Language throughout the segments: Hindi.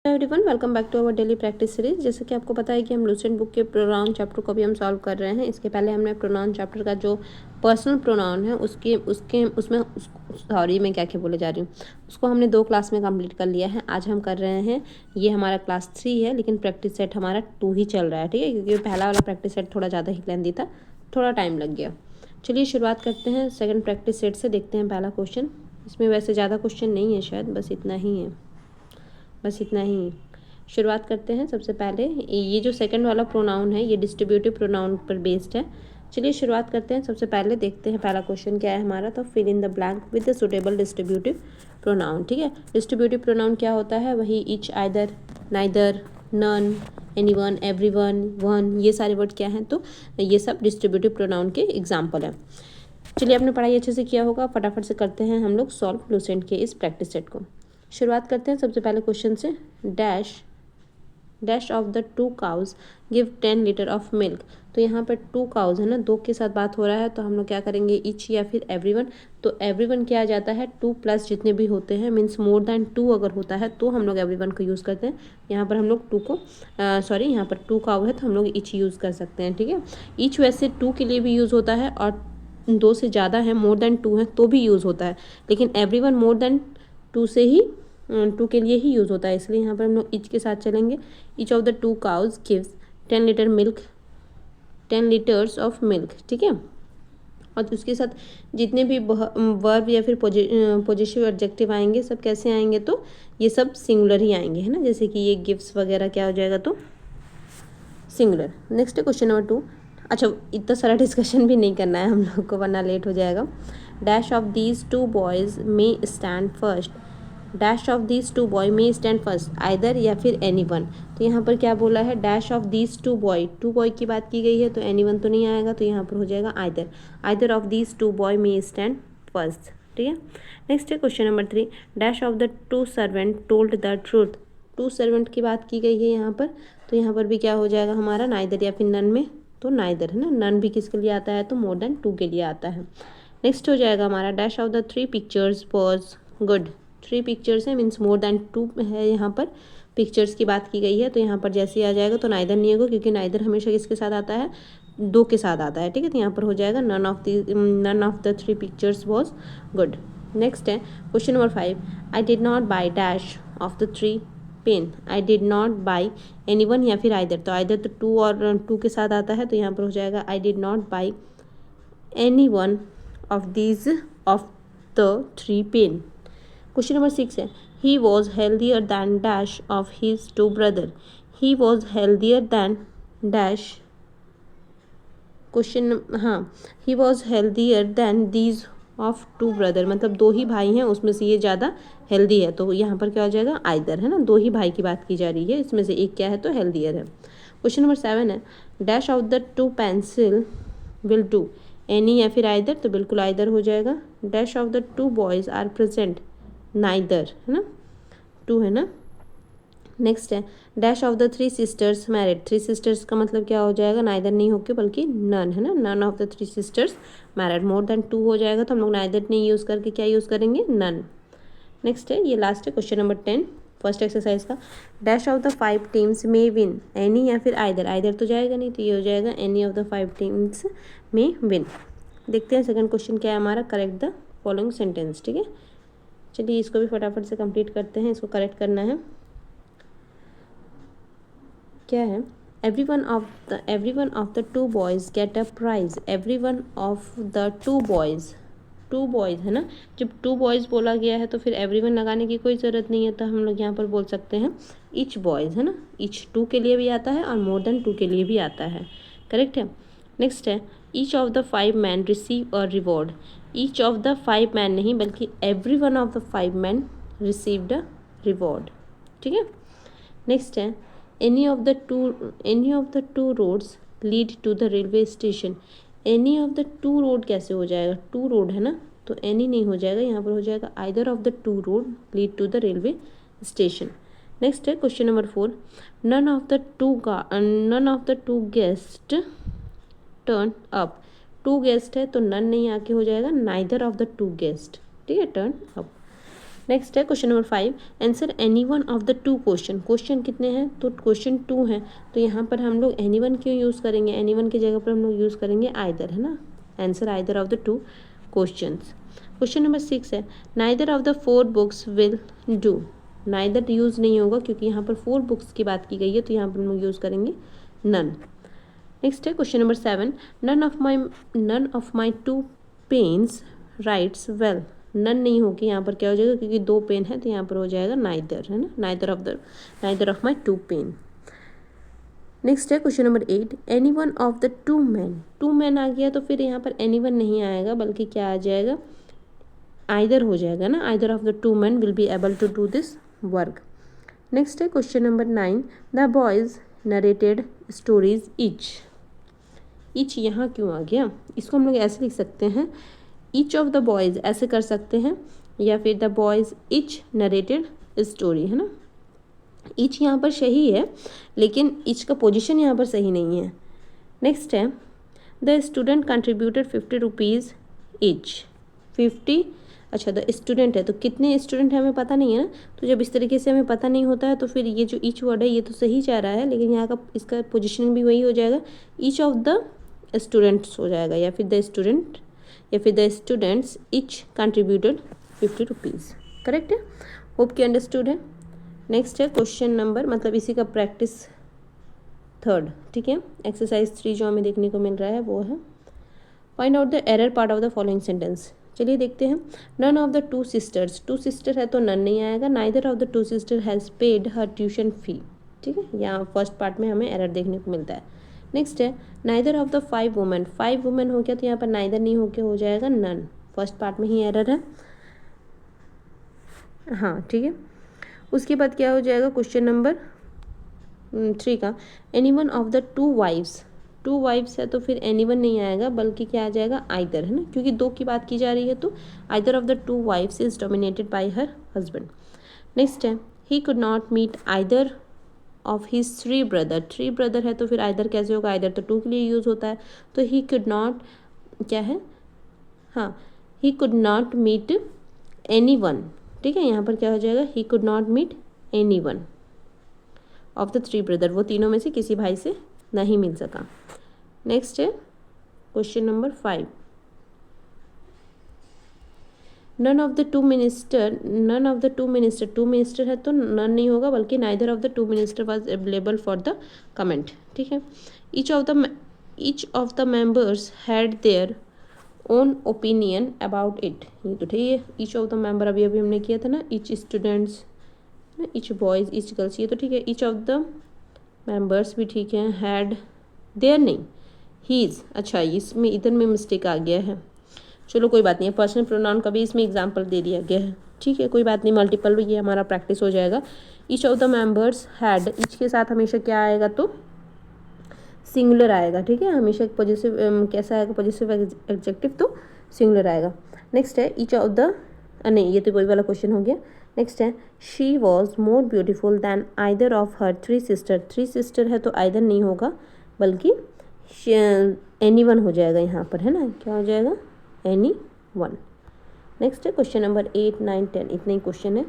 Everyone, welcome back to our daily practice series. जैसे कि आपको पता है कि हम लूसेंट बुक के प्रोनाउन चैप्टर को भी हम सॉल्व कर रहे हैं। इसके पहले हमने प्रोनाउन चैप्टर का जो पर्सनल प्रोनाउन है मैं क्या क्या बोले जा रही हूँ, उसको हमने 2 क्लास में कंप्लीट कर लिया है। आज हम कर रहे हैं, ये हमारा क्लास 3 है, लेकिन प्रैक्टिस सेट हमारा 2 ही चल रहा है, ठीक है, क्योंकि पहला वाला प्रैक्टिस सेट थोड़ा ज़्यादा ही लेंथी था, थोड़ा टाइम लग गया। चलिए शुरुआत करते हैं सेकेंड प्रैक्टिस सेट से। देखते हैं पहला क्वेश्चन। इसमें वैसे ज़्यादा क्वेश्चन नहीं है, शायद बस इतना ही। शुरुआत करते हैं। सबसे पहले ये जो सेकंड वाला प्रोनाउन है, ये डिस्ट्रीब्यूटिव प्रोनाउन पर बेस्ड है। चलिए शुरुआत करते हैं। सबसे पहले देखते हैं पहला क्वेश्चन क्या है हमारा। तो fill in the blank with the suitable distributive pronoun. ठीक है, डिस्ट्रीब्यूटिव प्रोनाउन क्या होता है? वही each, either, neither, none, anyone, everyone, one, ये सारे वर्ड क्या हैं? तो ये सब डिस्ट्रीब्यूटिव प्रोनाउन के एग्जाम्पल हैं। चलिए, आपने पढ़ाई अच्छे से किया होगा, फटाफट से करते हैं हम लोग सॉल्व लूसेंट के इस प्रैक्टिस सेट को। शुरुआत करते हैं सबसे पहले क्वेश्चन से। Dash of the 2 cows give 10 litre of milk. तो यहाँ पर 2 काउज है ना, 2 के साथ बात हो रहा है, तो हम लोग क्या करेंगे? ईच या फिर एवरीवन। तो एवरीवन क्या आ जाता है? 2 प्लस जितने भी होते हैं, मीन्स मोर देन 2 अगर होता है तो हम लोग एवरीवन को यूज़ करते हैं। यहाँ पर हम लोग 2 को यहाँ पर 2 काउ है तो हम लोग ईच यूज़ कर सकते हैं, ठीक है। ईच वैसे 2 के लिए भी यूज़ होता है, और 2 से ज़्यादा है, मोर देन 2 है तो भी यूज़ होता है, लेकिन एवरीवन मोर देन 2 से ही 2 के लिए ही यूज़ होता है, इसलिए यहाँ पर हम लोग ईच के साथ चलेंगे। Each of the 2 cows gives 10 litre milk, 10 litres of milk, ठीक है। और उसके साथ जितने भी वर्ब या फिर पॉजिटिव एडजेक्टिव आएंगे, सब कैसे आएंगे? तो ये सब सिंगुलर ही आएंगे, है ना। जैसे कि ये गिव्स वगैरह क्या हो जाएगा? तो सिंगुलर। नेक्स्ट है क्वेश्चन नंबर 2। अच्छा, इतना सारा डिस्कशन भी नहीं करना है हम लोग को, वरना लेट हो जाएगा। Dash of these 2 boys may stand first. Dash of these 2 boy may stand first, either या फिर एनी वन। तो यहाँ पर क्या बोला है? Dash of these 2 boy, 2 boy की बात की गई है, तो एनी वन तो नहीं आएगा, तो यहाँ पर हो जाएगा either. Either of these 2 boy may stand first, ठीक है। नेक्स्ट है question number 3। Dash of the 2 servant told the truth. 2 servant की बात की गई है यहाँ पर, तो यहाँ पर भी क्या हो जाएगा हमारा? नाइदर या फिर नन में, तो नाइदर, है ना। नन भी किसके लिए आता है? तो मोर देन 2 के लिए आता है। नेक्स्ट हो जाएगा हमारा dash of the 3 pictures was good. 3 pictures है, मीन्स मोर देन 2 है, यहाँ पर पिक्चर्स की बात की गई है, तो यहाँ पर जैसे ही आ जाएगा तो नाइदर नहीं होगा, क्योंकि नाइदर हमेशा किसके साथ आता है? 2 के साथ आता है, ठीक है। तो यहाँ पर हो जाएगा none of the 3 pictures was good. Next है question number 5। I did not buy dash of the 3 pen. I did not buy any one या फिर आइदर। तो आइदर तो 2 और 2 के साथ आता है, तो यहाँ पर हो जाएगा I did not buy any one of these of the 3 pen. Question number 6 है he was healthier than dash of his 2 brother. He was healthier than dash, question, हाँ, he was healthier than these of 2 brother, मतलब 2 ही भाई हैं, उसमें से ये ज़्यादा हेल्दी है, तो यहाँ पर क्या हो जाएगा? आइदर, है ना। 2 ही भाई की बात की जा रही है, इसमें से एक क्या है? तो हेल्दियर है। क्वेश्चन नंबर 7 है dash of the 2 pencil will do. Any या फिर आइदर, तो बिल्कुल आइदर हो जाएगा। Dash of the 2 boys are present, neither, है ना, 2 है ना। नेक्स्ट है dash of the 3 sisters married. 3 sisters का मतलब क्या हो जाएगा? नाइदर नहीं होके बल्कि नन, है ना। None of the 3 sisters married, more than 2 हो जाएगा, तो हम लोग नाइदर नहीं यूज़ करके क्या यूज़ करेंगे? नन। नेक्स्ट है, ये लास्ट है क्वेश्चन नंबर 10 फर्स्ट एक्सरसाइज का। डैश ऑफ द 5 टीम्स में विन। एनी या फिर आइदर, आइदर तो जाएगा नहीं, तो ये हो जाएगा एनी ऑफ द 5 टीम्स में विन। देखते हैं सेकंड क्वेश्चन क्या है हमारा। करेक्ट द फॉलोइंग सेंटेंस, ठीक है। चलिए इसको भी फटाफट से कंप्लीट करते हैं, इसको करेक्ट करना है। क्या है? Every one of the 2 boys get a prize. Every one of the 2 boys, 2 boys, है ना। जब 2 बॉयज़ बोला गया है तो फिर एवरीवन लगाने की कोई ज़रूरत नहीं है, तो हम लोग यहाँ पर बोल सकते हैं ईच बॉयज़, है ना। ईच 2 के लिए भी आता है और मोर देन 2 के लिए भी आता है, करेक्ट है। नेक्स्ट है each of the 5 man receive a reward. Each of the 5 man नहीं, बल्कि every one of the 5 man received a reward, ठीक है। नेक्स्ट है any of the two roads lead to the railway station। any of the 2 road कैसे हो जाएगा? 2 रोड है ना, तो any नहीं हो जाएगा, यहाँ पर हो जाएगा either of the 2 road lead to the railway station। Next है question number 4। none of the two guests turn up। 2 guest है तो नन नहीं आके हो जाएगा neither of the 2 guest, ठीक है, turn up। नेक्स्ट है question number 5, answer any one of the two question. Question कितने हैं, तो क्वेश्चन 2 हैं, तो यहाँ पर हम लोग एनी वन क्यों यूज़ करेंगे, एनी वन की जगह पर हम लोग यूज़ करेंगे आइदर, है ना, answer either of the two questions. Question number 6 है, neither of the 4 books will do. Neither use नहीं होगा क्योंकि यहाँ पर 4 बुक्स की बात की गई है, तो यहाँ पर हम लोग यूज़ करेंगे नन। नेक्स्ट है question number 7, none of my 2 pens writes well. None नहीं होगी, यहाँ पर क्या हो जाएगा, क्योंकि 2 पेन है तो यहाँ पर हो जाएगा नाइदर, है ना, neither of my 2 pen. Next है question number 8, any one of the 2 man. 2 man आ गया तो फिर यहाँ पर एनी वन नहीं आएगा, बल्कि क्या आ जाएगा, आइदर हो जाएगा ना, either of the 2 man will be able to do this work. Next है question number 9, the boys narrated stories each यहाँ क्यों आ गया, इसको हम लोग ऐसे लिख सकते हैं, ईच ऑफ द बॉयज़ ऐसे कर सकते हैं, या फिर the boys each narrated story, है ना। ईच यहाँ पर सही है, लेकिन ईच का पोजीशन यहाँ पर सही नहीं है। नेक्स्ट है, the student contributed 50 rupees each. 50, अच्छा द स्टूडेंट है तो कितने स्टूडेंट है हमें पता नहीं है ना, तो जब इस तरीके से हमें पता नहीं होता है तो फिर ये जो ईच वर्ड है ये तो सही जा रहा है, लेकिन यहाँ का इसका पोजीशनिंग भी वही हो जाएगा, ईच ऑफ द स्टूडेंट्स हो जाएगा, या फिर the students each contributed 50 rupees. Correct है, होप कि अंडरस्टूड है। नेक्स्ट है क्वेश्चन नंबर, मतलब इसी का प्रैक्टिस 3, ठीक है, एक्सरसाइज 3 जो हमें देखने को मिल रहा है वो है, find out the error part of the following sentence. चलिए देखते हैं। None of the 2 sisters, 2 sister है तो नन नहीं आएगा, neither of the 2 sister has paid her tuition fee, ठीक है, यहाँ फर्स्ट पार्ट में हमें एरर देखने को मिलता है। नेक्स्ट है, neither of the 5 women, 5 women हो गया तो यहाँ पर नाइदर नहीं होके हो जाएगा नन, फर्स्ट पार्ट में ही एरर है, हाँ ठीक है। उसके बाद क्या हो जाएगा क्वेश्चन नंबर 3 का, any one of the 2 wifes, 2 wifes है तो फिर एनी वन नहीं आएगा, बल्कि क्या आ जाएगा आइदर, है ना, क्योंकि 2 की बात की जा रही है, तो either of the 2 wifes is dominated by her husband. Next है, he could not meet either of his 3 brother, 3 brother है तो फिर आइदर कैसे होगा, आइदर तो 2 के लिए यूज़ होता है, तो ही कुड नॉट क्या है, हाँ, he could not meet any one, ठीक है, यहाँ पर क्या हो जाएगा, he could not meet any one of the 3 brother, वो तीनों में से किसी भाई से नहीं मिल सका। नेक्स्ट है question number 5, none of the 2 minister, none of the 2 minister, 2 minister है तो नन नहीं होगा, बल्कि neither of the 2 minister was available for the comment, ठीक है। Each of the members had their own opinion about it, ये तो ठीक है, ईच ऑफ द मेंबर अभी हमने किया था ना, each students, each boys, each girls, ये तो ठीक है, ईच ऑफ द मेंबर्स भी ठीक है, हैड देयर नहीं, हीज़, अच्छा इसमें इधर में मिस्टेक आ गया है, चलो कोई बात नहीं है, पर्सनल प्रोनाउन का भी इसमें एग्जाम्पल दे दिया गया है, ठीक है, कोई बात नहीं, मल्टीपल ये हमारा प्रैक्टिस हो जाएगा। Each of the members had, each के साथ हमेशा क्या आएगा, तो सिंगुलर आएगा, ठीक है, हमेशा पॉजिटिव कैसा आएगा, पॉजिटिव एडजेक्टिव तो सिंगुलर आएगा। नेक्स्ट है, ईच ऑफ द, नहीं ये तो वही वाला क्वेश्चन हो गया। नेक्स्ट है, she was more beautiful than either of her 3 sister, 3 sister है तो आइदर नहीं होगा, बल्कि एनी वन हो जाएगा यहाँ पर, है ना, क्या हो जाएगा, एनी वन। नेक्स्ट है क्वेश्चन नंबर 8, 9, 10, इतने ही क्वेश्चन है।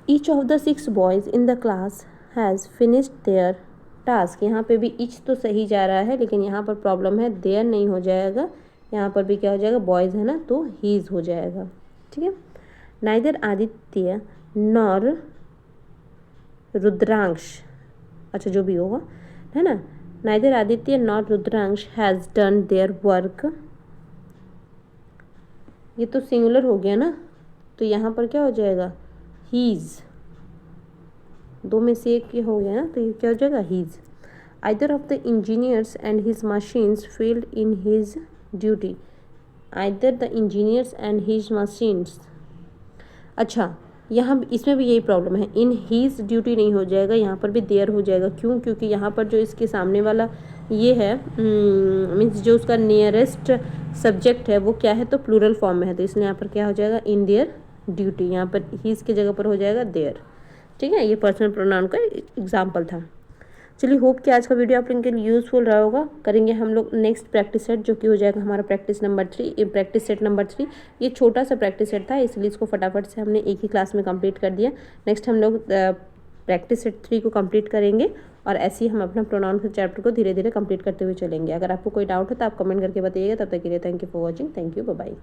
Each of the 6 boys in the class has finished there task, यहाँ पे भी ईच तो सही जा रहा है, लेकिन यहाँ पर प्रॉब्लम है, देयर नहीं हो जाएगा, यहाँ पर भी क्या हो जाएगा, बॉयज़ है ना तो हीज़ हो जाएगा, ठीक है। नाइदर आदित्य नॉर रुद्रांश, अच्छा जो भी होगा, है ना, neither Aditya nor Rudransh has done their work, ये तो सिंगुलर हो गया ना, तो यहाँ पर क्या हो जाएगा, हीज़, 2 में से एक हो गया ना, तो ये क्या हो जाएगा, his. Either of the engineers and his machines failed in his duty, either the engineers and his machines, अच्छा यहाँ इसमें भी यही प्रॉब्लम है, इन हीज़ ड्यूटी नहीं हो जाएगा, यहाँ पर भी देयर हो जाएगा, क्यों, क्योंकि यहाँ पर जो इसके सामने वाला ये है मीन्स जो उसका नियरेस्ट सब्जेक्ट है वो क्या है, तो प्लूरल फॉर्म में है, तो इसलिए यहाँ पर क्या हो जाएगा, इन देयर ड्यूटी, यहाँ पर हीज़ की जगह पर हो जाएगा देयर, ठीक है, ये पर्सनल प्रोनाउन का एग्जाम्पल था। चलिए होप कि आज का वीडियो आप लोगों के लिए यूज़फुल रहा होगा। करेंगे हम लोग नेक्स्ट प्रैक्टिस सेट, जो कि हो जाएगा हमारा प्रैक्टिस सेट नंबर 3। ये छोटा सा प्रैक्टिस सेट था, इसलिए इसको फटाफट से हमने एक ही क्लास में कंप्लीट कर दिया। नेक्स्ट हम लोग प्रैक्टिस सेट 3 को कंप्लीट करेंगे और ऐसे ही हम अपना प्रोनाउन के चैप्टर को धीरे धीरे कंप्लीट करते हुए चलेंगे। अगर आपको कोई डाउट है तो आप कमेंट करके बताइएगा। तब तक के लिए thank you for watching. Thank you, bye bye.